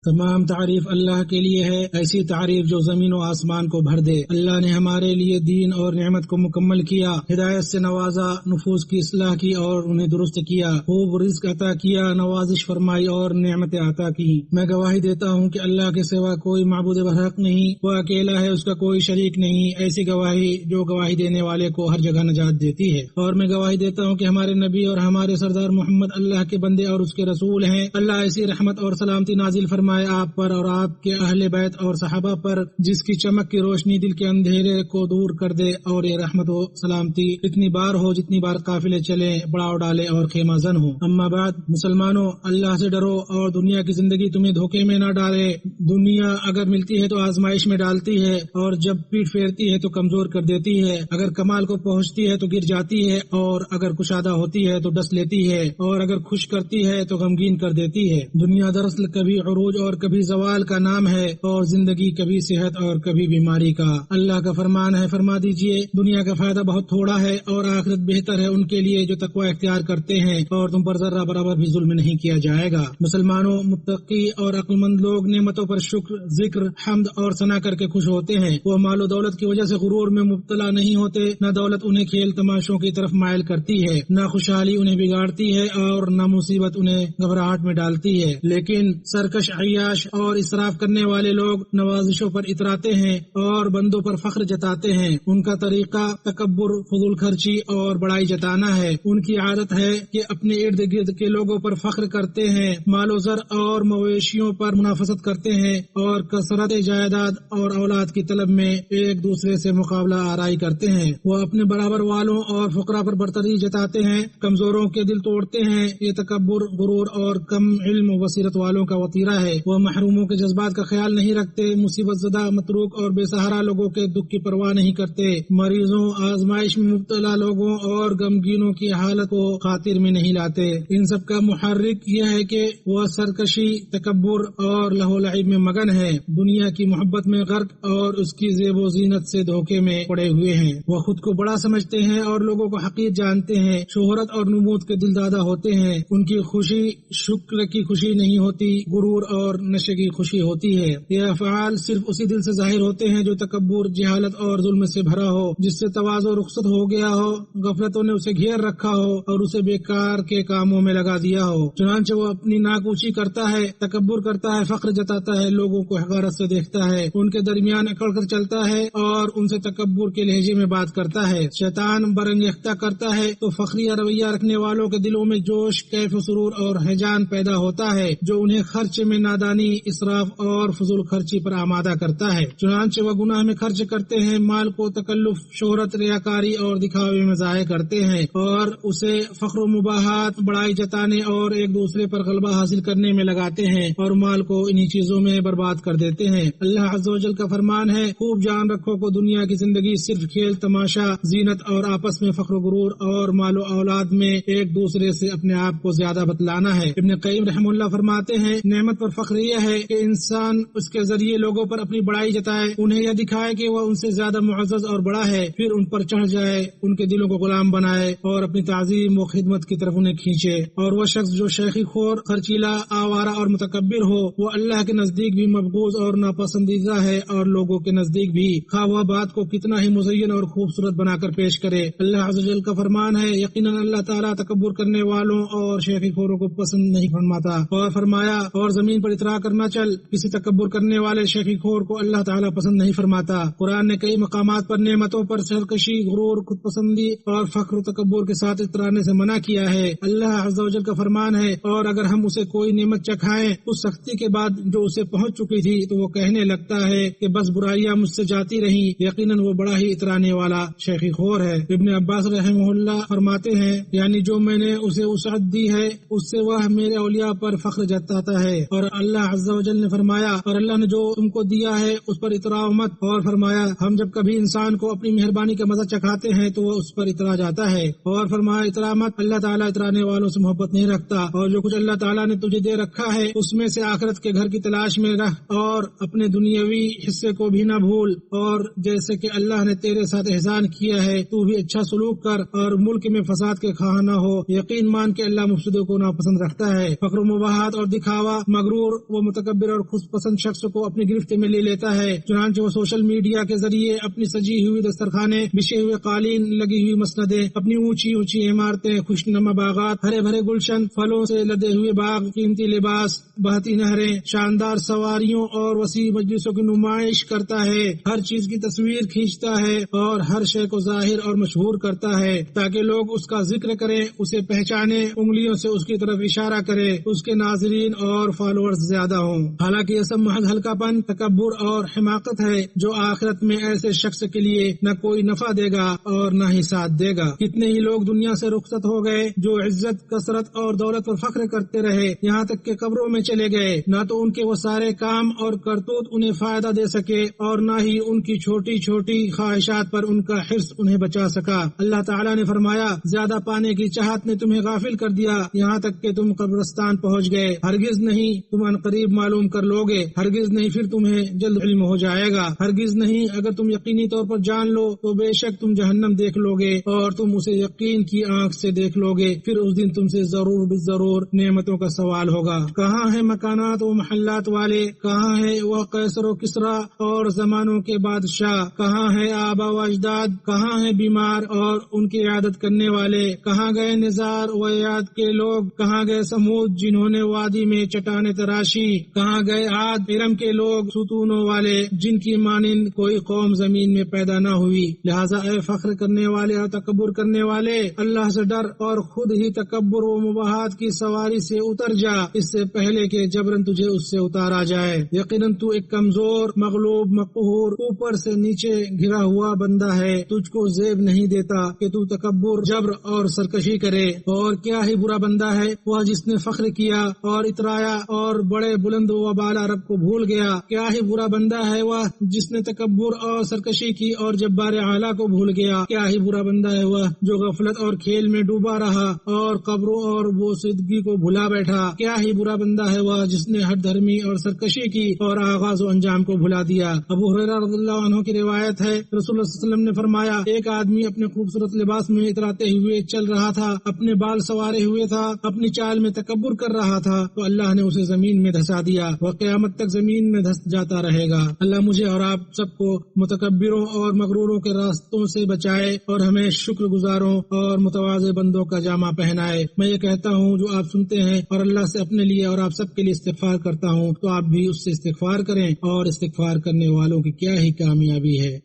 تمام تعریف اللہ کے لیے ہے، ایسی تعریف جو زمین و آسمان کو بھر دے۔ اللہ نے ہمارے لیے دین اور نعمت کو مکمل کیا، ہدایت سے نوازا، نفوس کی اصلاح کی اور انہیں درست کیا، خوب رزق عطا کیا، نوازش فرمائی اور نعمتیں عطا کی۔ میں گواہی دیتا ہوں کہ اللہ کے سوا کوئی معبود برحق نہیں، وہ اکیلا ہے، اس کا کوئی شریک نہیں، ایسی گواہی جو گواہی دینے والے کو ہر جگہ نجات دیتی ہے۔ اور میں گواہی دیتا ہوں کہ ہمارے نبی اور ہمارے سردار محمد اللہ کے بندے اور اس کے رسول ہیں۔ اللہ ایسی رحمت اور سلامتی نازل فرمائے آپ پر اور آپ کے اہل بیت اور صحابہ پر جس کی چمک کی روشنی دل کے اندھیرے کو دور کر دے، اور یہ رحمت و سلامتی اتنی بار ہو جتنی بار قافلے چلے، بڑاؤ ڈالے اور خیمہ زن ہو۔ اما بعد، مسلمانوں، اللہ سے ڈرو اور دنیا کی زندگی تمہیں دھوکے میں نہ ڈالے۔ دنیا اگر ملتی ہے تو آزمائش میں ڈالتی ہے، اور جب پیٹ پھیرتی ہے تو کمزور کر دیتی ہے۔ اگر کمال کو پہنچتی ہے تو گر جاتی ہے، اور اگر کشادہ ہوتی ہے تو ڈس لیتی ہے، اور اگر خوش کرتی ہے تو غمگین کر دیتی ہے۔ دنیا دراصل کبھی عروج اور کبھی زوال کا نام ہے، اور زندگی کبھی صحت اور کبھی بیماری کا۔ اللہ کا فرمان ہے، فرما دیجئے دنیا کا فائدہ بہت تھوڑا ہے، اور آخرت بہتر ہے ان کے لیے جو تقوی اختیار کرتے ہیں، اور تم پر ذرہ برابر بھی ظلم نہیں کیا جائے گا۔ مسلمانوں، متقی اور عقل مند لوگ نعمتوں پر شکر، ذکر، حمد اور ثنا کر کے خوش ہوتے ہیں۔ وہ مال و دولت کی وجہ سے غرور میں مبتلا نہیں ہوتے، نہ دولت انہیں کھیل تماشوں کی طرف مائل کرتی ہے، نہ خوشحالی انہیں بگاڑتی ہے، اور نہ مصیبت انہیں گھبراہٹ میں ڈالتی ہے۔ لیکن سرکش عیاش اور اسراف کرنے والے لوگ نوازشوں پر اتراتے ہیں اور بندوں پر فخر جتاتے ہیں۔ ان کا طریقہ تکبر، فضول خرچی اور بڑائی جتانا ہے۔ ان کی عادت ہے کہ اپنے ارد گرد کے لوگوں پر فخر کرتے ہیں، مال و زر اور مویشیوں پر منافست کرتے ہیں، اور کثرت جائیداد اور اولاد کی طلب میں ایک دوسرے سے مقابلہ آرائی کرتے ہیں۔ وہ اپنے برابر والوں اور فقراء پر برتری جتاتے ہیں، کمزوروں کے دل توڑتے ہیں۔ یہ تکبر، غرور اور کم علم و بصیرت والوں کا وطیرہ ہے۔ وہ محروموں کے جذبات کا خیال نہیں رکھتے، مصیبت زدہ، متروک اور بے سہارا لوگوں کے دکھ کی پرواہ نہیں کرتے، مریضوں، آزمائش میں مبتلا لوگوں اور غمگینوں کی حالت کو خاطر میں نہیں لاتے۔ ان سب کا محرک یہ ہے کہ وہ سرکشی، تکبر اور لہو لعب میں مگن ہے، دنیا کی محبت میں غرق اور اس کی زیب و زینت سے دھوکے میں پڑے ہوئے ہیں۔ وہ خود کو بڑا سمجھتے ہیں اور لوگوں کو حقیر جانتے ہیں، شہرت اور نمود کے دل دادہ ہوتے ہیں۔ ان کی خوشی شکر کی خوشی نہیں ہوتی، غرور اور نشے کی خوشی ہوتی ہے۔ یہ افعال صرف اسی دل سے ظاہر ہوتے ہیں جو تکبر، جہالت اور ظلم سے بھرا ہو، جس سے تواضع رخصت ہو گیا ہو، غفلتوں نے اسے گھیر رکھا ہو اور اسے بیکار کے کاموں میں لگا دیا ہو۔ چنانچہ وہ اپنی ناک اونچی کرتا ہے، تکبر کرتا ہے، فخر جتاتا ہے، لوگوں کو حقارت سے دیکھتا ہے، ان کے درمیان اکڑ کر چلتا ہے اور ان سے تکبر کے لہجے میں بات کرتا ہے۔ شیطان برانگیختہ کرتا ہے تو فخریہ رویہ رکھنے والوں کے دلوں میں جوش، کیف و سرور اور ہیجان پیدا ہوتا ہے، جو انہیں خرچ میں نادانی، اسراف اور فضول خرچی پر آمادہ کرتا ہے۔ چنانچہ وہ گناہ میں خرچ کرتے ہیں، مال کو تکلف، شہرت، ریاکاری اور دکھاوے میں ضائع کرتے ہیں، اور اسے فخر و مباحات، بڑائی جتانے اور ایک دوسرے پر غلبہ حاصل کرنے میں لگاتے ہیں، اور مال کو انہی چیزوں میں برباد کر دیتے ہیں۔ اللہ عز و جل کا فرمان ہے، خوب جان رکھو کو دنیا کی زندگی صرف کھیل تماشا، زینت اور آپس میں فخر و غرور اور مال و اولاد میں ایک دوسرے سے اپنے آپ کو زیادہ بتلانا ہے۔ ابن قیم رحمہ اللہ فرماتے ہیں، نعمت پر فخر یہ ہے کہ انسان اس کے ذریعے لوگوں پر اپنی بڑائی جتائے، انہیں یہ دکھائے کہ وہ ان سے زیادہ معزز اور بڑا ہے، پھر ان پر چڑھ جائے، ان کے دلوں کو غلام بنائے اور اپنی تعظیم و خدمت کی طرف انہیں کھینچے۔ اور وہ شخص جو شیخی خور، خرچیلا، آوارہ اور متکبر ہو، وہ اللہ کے نزدیک بھی مبغوض اور ناپسندیدہ ہے، اور لوگوں کے نزدیک بھی، خواہ وہ بات کو کتنا ہی مزین اور خوبصورت بنا کر پیش کرے۔ اللہ عز و جل کا فرمان ہے، یقیناً اللہ تعالیٰ تکبر کرنے والوں اور شیخی خوروں کو پسند نہیں فرماتا، اور فرمایا، اور زمین پر اترا کرنا چل، کسی تکبر کرنے والے شیخی خور کو اللہ تعالیٰ پسند نہیں فرماتا۔ قرآن نے کئی مقامات پر نعمتوں پر سرکشی، غرور، خود پسندی اور فخر و تکبر کے ساتھ اترانے سے منع کیا ہے۔ اللہ عز و جل کا فرمان ہے، اور اگر ہم اسے کوئی نعمت چکھائیں اس سختی کے بعد جو اسے پہنچ چکی تھی تو وہ کہنے لگتا ہے کہ بس برائیاں مجھ سے جاتی رہیں، یقیناً وہ بڑا ہی اترانے والا شیخی خور ہے۔ ابن عباس رحمہ اللہ فرماتے ہیں، یعنی جو میں نے اسے وسعت دی ہے اس سے وہ میرے اولیاء پر فخر جتاتا ہے۔ اور اللہ عز و جل نے فرمایا، اور اللہ نے جو تم کو دیا ہے اس پر اتراؤ مت، اور فرمایا، ہم جب کبھی انسان کو اپنی مہربانی کا مزہ چکھاتے ہیں تو وہ اس پر اترا جاتا ہے، اور فرمایا، اترا مت، اللہ تعالیٰ اترانے والوں سے محبت نہیں رکھتا، اور جو کچھ اللہ تعالیٰ نے تجھے دے رکھا ہے اس میں سے آخرت کے گھر کی تلاش میں رہ، اور اپنے دنیاوی حصے کو بھی نہ بھول، اور جیسے کہ اللہ نے تیرے ساتھ احسان کیا ہے تو بھی اچھا سلوک کر، اور ملک میں فساد کے خواہ نہ ہو، یقین مان کہ اللہ مفسدوں کو ناپسند رکھتا ہے۔ فخر و مباحات اور دکھاوا، مغرور تکبر وہ متکبر اور خود پسند شخص کو اپنی گرفت میں لے لیتا ہے، چنانچہ وہ سوشل میڈیا کے ذریعے اپنی سجی ہوئی دسترخوانے، بچھے ہوئے قالین، لگی ہوئی مسندیں، اپنی اونچی اونچی عمارتیں، خوشنما باغات، ہرے بھرے گلشن، پھلوں سے لدے ہوئے باغ، قیمتی لباس، بہتی نہریں، شاندار سواریوں اور وسیع مجلسوں کی نمائش کرتا ہے، ہر چیز کی تصویر کھینچتا ہے اور ہر شے کو ظاہر اور مشہور کرتا ہے تاکہ لوگ اس کا ذکر کریں، اسے پہچانے، انگلیوں سے اس کی طرف اشارہ کرے، اس کے ناظرین اور فالوورز زیادہ ہوں۔ حالانکہ یہ سب محض ہلکا پن، تکبر اور حماقت ہے جو آخرت میں ایسے شخص کے لیے نہ کوئی نفع دے گا اور نہ ہی ساتھ دے گا۔ کتنے ہی لوگ دنیا سے رخصت ہو گئے جو عزت، کثرت اور دولت پر فخر کرتے رہے، یہاں تک کہ قبروں میں چلے گئے، نہ تو ان کے وہ سارے کام اور کرتوت انہیں فائدہ دے سکے اور نہ ہی ان کی چھوٹی چھوٹی خواہشات پر ان کا حرص انہیں بچا سکا۔ اللہ تعالیٰ نے فرمایا، زیادہ پانے کی چاہت نے تمہیں غافل کر دیا یہاں تک کہ تم قبرستان پہنچ گئے، ہرگز نہیں تم عنقریب معلوم کر لوگے، ہرگز نہیں پھر تمہیں جلد علم ہو جائے گا، ہرگز نہیں اگر تم یقینی طور پر جان لو تو بے شک تم جہنم دیکھ لوگے اور تم اسے یقین کی آنکھ سے دیکھ لوگے، پھر اس دن تم سے ضرور بالضرور نعمتوں کا سوال ہوگا۔ کہاں ہے مکانات و محلات والے، کہاں ہے وہ قیصر و کسریٰ اور زمانوں کے بادشاہ، کہاں ہے آبا و اجداد، کہاں ہے بیمار اور ان کی عیادت کرنے والے، کہاں گئے نزار و یاد کے لوگ، کہاں گئے سمود جنہوں نے وادی میں چٹانیں تراشی، کہاں گئے عاد ارم کے لوگ ستونوں والے جن کی مانند کوئی قوم زمین میں پیدا نہ ہوئی۔ لہذا اے فخر کرنے والے اور تکبر کرنے والے، اللہ سے ڈر اور خود ہی تکبر و مباحات کی سواری سے اتر جا اس سے پہلے کہ جبرن تجھے اس سے اتارا جائے۔ یقیناً تو ایک کمزور، مغلوب، مقہور، اوپر سے نیچے گھرا ہوا بندہ ہے، تجھ کو زیب نہیں دیتا کہ تو تکبر، جبر اور سرکشی کرے۔ اور کیا ہی برا بندہ ہے وہ جس نے فخر کیا اور اترایا اور بڑے بلند و بالا رب کو بھول گیا، کیا ہی برا بندہ ہے وہ جس نے تکبر اور سرکشی کی اور جبار اعلیٰ کو بھول گیا، کیا ہی برا بندہ ہے وہ جو غفلت اور کھیل میں ڈوبا رہا اور قبروں اور بوسیدگی کو بھلا بیٹھا، کیا ہی برا بندہ ہے وہ جس نے ہٹ دھرمی اور سرکشی کی اور آغاز و انجام کو بھلا دیا۔ ابو ہریرہ رضی اللہ عنہ کی روایت ہے، رسول اللہ صلی اللہ علیہ وسلم نے فرمایا، ایک آدمی اپنے خوبصورت لباس میں اتراتے ہوئے چل رہا تھا، اپنے بال سوارے ہوئے تھا، اپنی چال میں تکبر کر رہا تھا تو اللہ نے اسے زمین میں دھسا دیا، وہ قیامت تک زمین میں دھس جاتا رہے گا۔ اللہ مجھے اور آپ سب کو متکبروں اور مغروروں کے راستوں سے بچائے اور ہمیں شکر گزاروں اور متواضع بندوں کا جامہ پہنائے۔ میں یہ کہتا ہوں جو آپ سنتے ہیں اور اللہ سے اپنے لیے اور آپ سب کے لیے استغفار کرتا ہوں تو آپ بھی اس سے استغفار کریں، اور استغفار کرنے والوں کی کیا ہی کامیابی ہے۔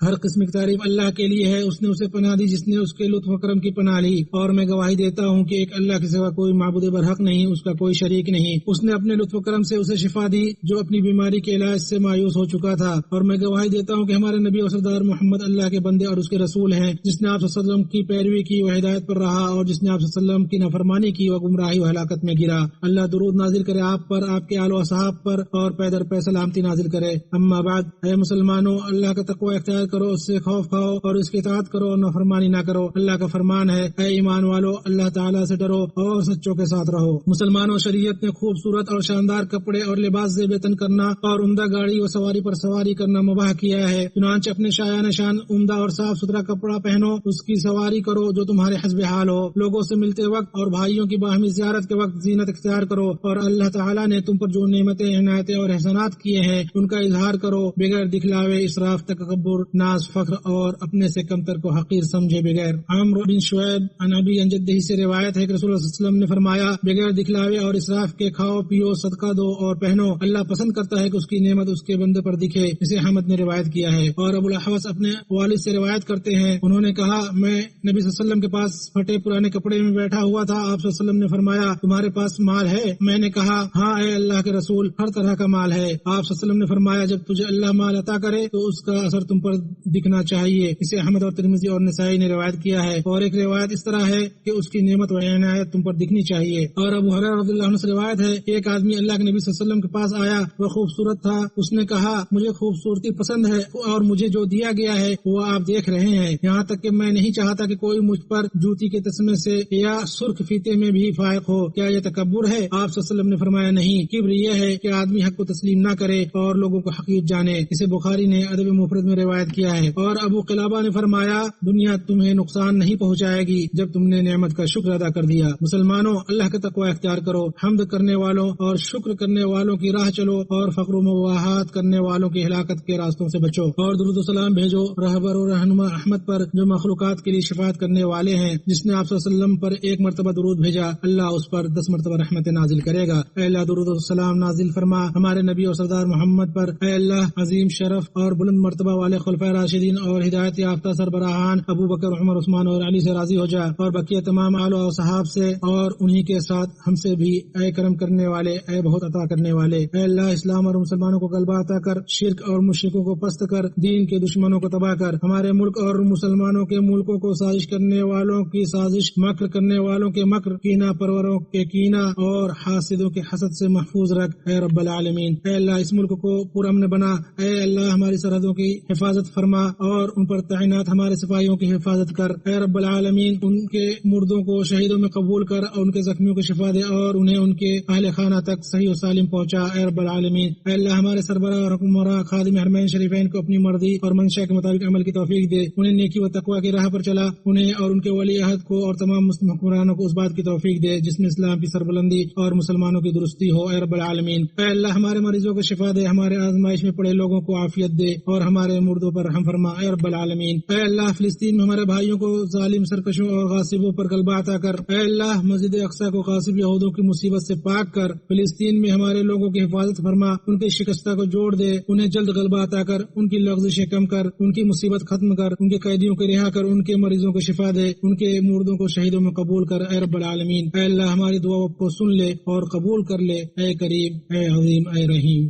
ہر قسم کی تعریف اللہ کے لیے ہے، اس نے اسے پناہ دی جس نے اس کے لطف و کرم کی پناہ لی، اور میں گواہی دیتا ہوں کہ ایک اللہ کے سوا کوئی معبود برحق نہیں، اس کا کوئی شریک نہیں۔ اس نے اپنے لطف و کرم سے اسے شفا دی جو اپنی بیماری کے علاج سے مایوس ہو چکا تھا، اور میں گواہی دیتا ہوں کہ ہمارے نبی اور سردار محمد اللہ کے بندے اور اس کے رسول ہیں، جس نے آپ صلی اللہ علیہ وسلم کی پیروی کی وہ ہدایت پر رہا، اور جس نے آپ صلی اللہ علیہ وسلم کی نافرمانی کی وہ گمراہی و ہلاکت میں گرا۔ اللہ درود نازل کرے آپ پر، آپ کے آل و اصحاب پر، اور پے در پے سلامتی نازل کرے۔ اما بعد، اے مسلمانوں، اللہ کا تقوی اختیار کرو، اس سے خوف کھاؤ اور اس کی اطاعت کرو اور نافرمانی نہ کرو۔ اللہ کا فرمان ہے، اے ایمان والو، اللہ تعالیٰ سے ڈرو اور سچوں کے ساتھ رہو۔ مسلمانوں، شریعت نے خوبصورت اور شاندار کپڑے اور لباس زیب تن کرنا اور عمدہ گاڑی و سواری پر سواری کرنا مباح کیا ہے، چنانچہ اپنے شایان نشان عمدہ اور صاف ستھرا کپڑا پہنو، اس کی سواری کرو جو تمہارے حسب حال ہو، لوگوں سے ملتے وقت اور بھائیوں کی باہمی زیارت کے وقت زینت اختیار کرو، اور اللہ تعالیٰ نے تم پر جو نعمتیں، عنایتیں اور احسانات کیے ہیں ان کا اظہار کرو بغیر دکھلاوے، اسراف، تکبر، ناز، فخر اور اپنے سے کمتر کو حقیر سمجھے بغیر۔ عمرو بن شعیب عن ابی عن جدہ سے روایت ہے کہ رسول اللہ صلی اللہ علیہ وسلم نے فرمایا، بغیر دکھلاوے اور اسراف کے کھاؤ، پیو، صدقہ دو اور پہنو، اللہ پسند کرتا ہے کہ اس کی نعمت اس کے بندے پر دکھے۔ اسے احمد نے روایت کیا ہے۔ اور ابو الاحوص اپنے والد سے روایت کرتے ہیں، انہوں نے کہا، میں نبی صلی اللہ علیہ وسلم کے پاس پھٹے پرانے کپڑے میں بیٹھا ہوا تھا، آپ صلی اللہ علیہ وسلم نے فرمایا، تمہارے پاس مال ہے؟ میں نے کہا، ہاں اے اللہ کے رسول، ہر طرح کا مال ہے۔ آپ صلی اللہ علیہ وسلم نے فرمایا، جب تجھے اللہ مال عطا کرے تو اس کا اثر تم پر دکھنا چاہیے۔ اسے احمد اور ترمذی اور نسائی نے روایت کیا ہے، اور ایک روایت اس طرح ہے کہ اس کی نعمت و عنایت تم پر دکھنی چاہیے۔ اور ابو ہریرہ رضی اللہ عنہ سے روایت ہے کہ ایک آدمی اللہ کے نبی صلی اللہ علیہ وسلم کے پاس آیا، وہ خوبصورت تھا، اس نے کہا، مجھے خوبصورتی پسند ہے اور مجھے جو دیا گیا ہے وہ آپ دیکھ رہے ہیں، یہاں تک کہ میں نہیں چاہتا کہ کوئی مجھ پر جوتی کے تسمے سے یا سرخ فیتے میں بھی فائق ہو، کیا یہ تکبر ہے؟ آپ صلی اللہ علیہ وسلم نے فرمایا، نہیں، کبر یہ ہے کہ آدمی حق کو تسلیم نہ کرے اور لوگوں کو حقیر جانے۔ اسے بخاری نے ادب مفرد میں روایت کیا ہے۔ اور ابو قلابہ نے فرمایا دنیا تمہیں نقصان نہیں پہنچائے گی جب تم نے نعمت کا شکر ادا کر دیا۔ مسلمانوں اللہ کا تقوی اختیار کرو، حمد کرنے والوں اور شکر کرنے والوں کی راہ چلو اور فقر و مباحات کرنے والوں کی ہلاکت کے راستوں سے بچو، اور درود و سلام بھیجو رہبر و رہنما احمد پر جو مخلوقات کے لیے شفاعت کرنے والے ہیں۔ جس نے آپ صلی اللہ علیہ وسلم پر ایک مرتبہ درود بھیجا اللہ اس پر 10 مرتبہ رحمت نازل کرے گا۔ اے اللہ درود و سلام نازل فرما ہمارے نبی اور سردار محمد پر۔ اے اللہ عظیم شرف اور بلند مرتبہ والے خلفائے راشدین اور ہدایت یافتہ سربراہان ابو بکر، عمر، عثمان اور علی سے راضی ہو جا، اور بقیہ تمام آل و صحاب سے اور انہی کے ساتھ ہم سے بھی۔ اے کرم کرنے والے، اے بہت عطا کرنے والے، اے اللہ اسلام اور مسلمانوں کو غلبہ عطا کر، شرک اور مشرکوں کو پست کر، دین کے دشمنوں کو تباہ کر، ہمارے ملک اور مسلمانوں کے ملکوں کو سازش کرنے والوں کی سازش، مکر کرنے والوں کے مکر، کینہ پروروں کے کینہ اور حاسدوں کے حسد سے محفوظ رکھ اے رب العالمین۔ اے اللہ اس ملک کو پرامن بنا، اے اللہ ہماری سرحدوں کی حفاظت فرما اور ان پر تعینات ہمارے سپاہیوں کی حفاظت کر اے رب العالمین۔ ان کے مردوں کو شہیدوں میں قبول کر اور ان کے زخمیوں کو شفا دے اور انہیں ان کے اہل خانہ تک صحیح و سالم پہنچا اے رب العالمین۔ اے اللہ ہمارے سربراہ اور حکمراں خادم حرمین شریفین کو اپنی مرضی اور منشا کے مطابق عمل کی توفیق دے، انہیں نیکی و تقوی کی راہ پر چلا، انہیں اور ان کے ولی عہد کو اور تمام مسلم حکمرانوں کو اس بات کی توفیق دے جس میں اسلام کی سربلندی اور مسلمانوں کی درستی ہو اے رب العالمین۔ اے اللہ ہمارے مریضوں کو شفا دے، ہمارے آزمائش میں پڑے لوگوں کو عافیت دے اور ہمارے مردوں پر رحم فرما اے رب العالمین۔ اے اللہ فلسطین میں ہمارے بھائیوں کو ظالم سرکشوں اور غاصبوں پر غلبہ عطا کر، اے اللہ مسجد اقصی کو غاصب یہودوں کی مصیبت سے پاک کر، فلسطین میں ہمارے لوگوں کی حفاظت فرما، ان کے شکستہ کو جوڑ دے، انہیں جلد غلبہ عطا کر، ان کی لغزشیں کم کر، ان کی مصیبت ختم کر، ان کے قیدیوں کو رہا کر، ان کے مریضوں کو شفا دے، ان کے مردوں کو شہیدوں میں قبول کر اے رب العالمین۔ اے اللہ ہماری دعا کو سن لے اور قبول کر لے اے کریم، اے عظیم، اے رحیم۔